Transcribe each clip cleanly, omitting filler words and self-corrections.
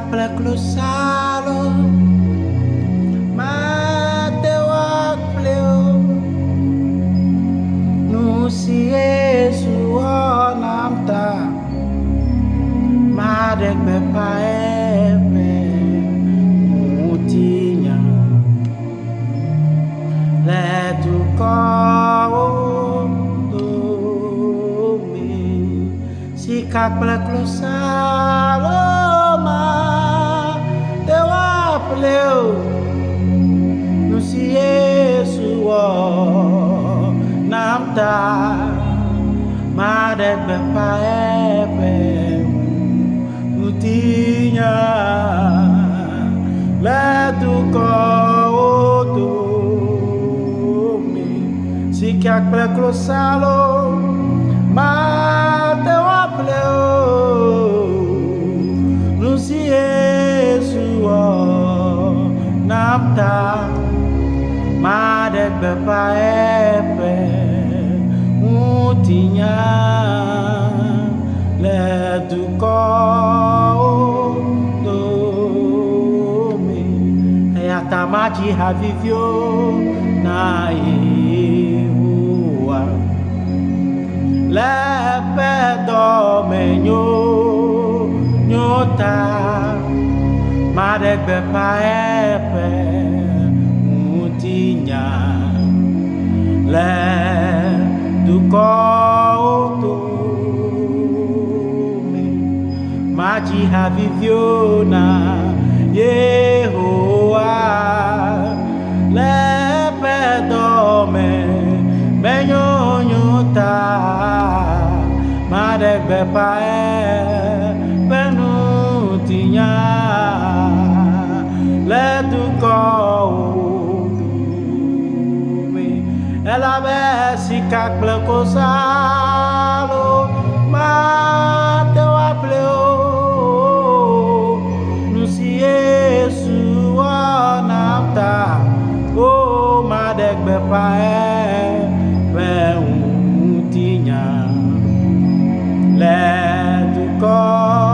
Closalo, Mateo Cleo, no si Yesu namta, Madek bepaepe, mutinya, letu kau domi, sikak Closalo. Leo no si Yesu namta madek bepaepe mutinya letu kau tumi sikak Closalo Mateo Leo no si Yesu namta madek bepaepe mutinya letu kau domi hayata maji havivyo na iwa lepe domenyo nyota madek bepaepe mutinya le kau tumi maji haviviona Yehowa lepe dome menyonyota madek bepaepe mutinya letu kau tumi ela besikak Closalo Mateo Apleo no si Yesu namta o madek bepaepe mutinya letu kau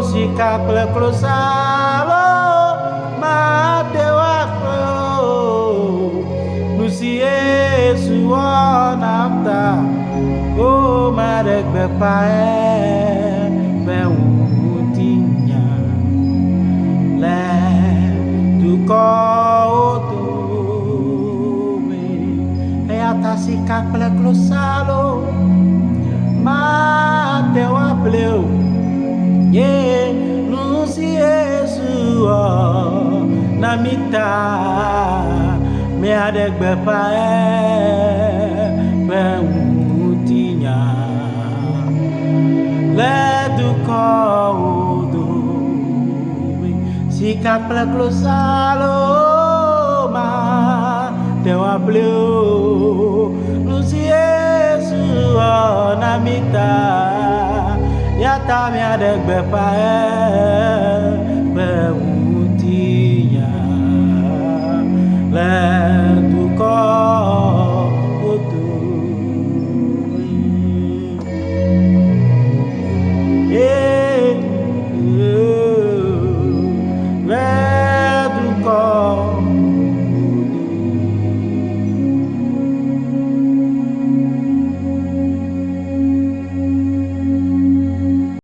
sikap Closalo Mateo no si Yesu namta o madek bepaepe mutinya letu kau tumi hayata sikap Closalo Mateo Apleo no si Yesu namita me adek bepaepe mutinya letu kau domi sikap Closalo Mateo Apleo no si Yesu namita yata me adek bepaepe mutinya letu kau